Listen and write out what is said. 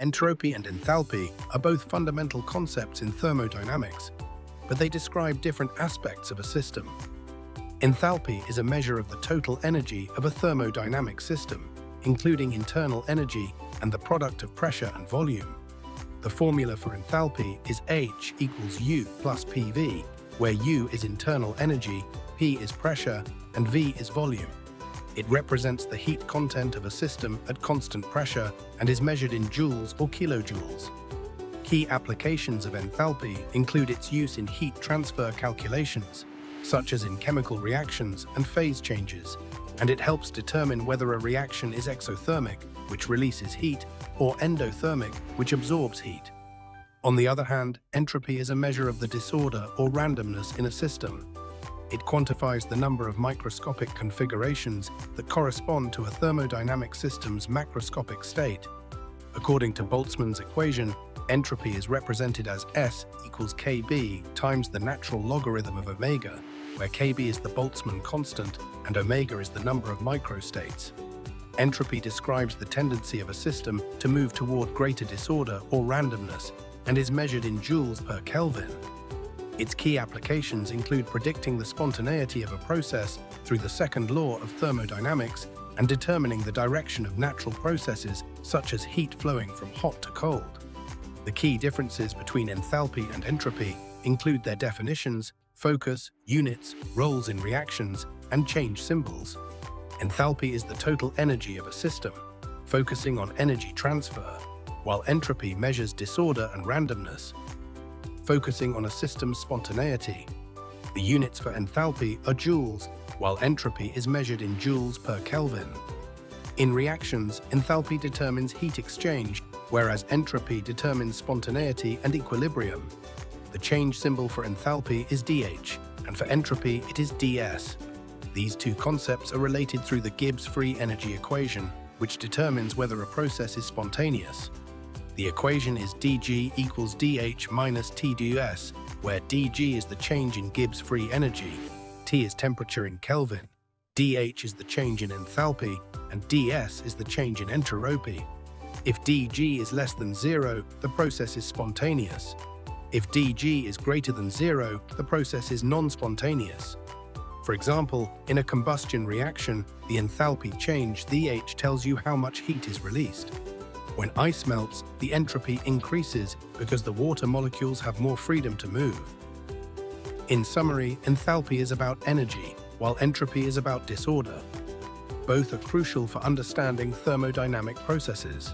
Entropy and enthalpy are both fundamental concepts in thermodynamics, but they describe different aspects of a system. Enthalpy is a measure of the total energy of a thermodynamic system, including internal energy and the product of pressure and volume. The formula for enthalpy is H equals U plus PV, where U is internal energy, P is pressure, and V is volume. It represents the heat content of a system at constant pressure and is measured in joules or kilojoules. Key applications of enthalpy include its use in heat transfer calculations, such as in chemical reactions and phase changes, and it helps determine whether a reaction is exothermic, which releases heat, or endothermic, which absorbs heat. On the other hand, entropy is a measure of the disorder or randomness in a system. It quantifies the number of microscopic configurations that correspond to a thermodynamic system's macroscopic state. According to Boltzmann's equation, entropy is represented as S equals Kb times the natural logarithm of omega, where Kb is the Boltzmann constant and omega is the number of microstates. Entropy describes the tendency of a system to move toward greater disorder or randomness and is measured in joules per Kelvin. Its key applications include predicting the spontaneity of a process through the second law of thermodynamics and determining the direction of natural processes such as heat flowing from hot to cold. The key differences between enthalpy and entropy include their definitions, focus, units, roles in reactions, and change symbols. Enthalpy is the total energy of a system, focusing on energy transfer, while entropy measures disorder and randomness, focusing on a system's spontaneity. The units for enthalpy are joules, while entropy is measured in joules per Kelvin. In reactions, enthalpy determines heat exchange, whereas entropy determines spontaneity and equilibrium. The change symbol for enthalpy is dH, and for entropy it is ds. These two concepts are related through the Gibbs free energy equation, which determines whether a process is spontaneous. The equation is dG equals dH minus Tds, where dG is the change in Gibbs free energy, T is temperature in Kelvin, dH is the change in enthalpy, and ds is the change in entropy. If dG is less than 0, the process is spontaneous. If dG is greater than 0, the process is non-spontaneous. For example, in a combustion reaction, the enthalpy change dH tells you how much heat is released. When ice melts, the entropy increases because the water molecules have more freedom to move. In summary, enthalpy is about energy, while entropy is about disorder. Both are crucial for understanding thermodynamic processes.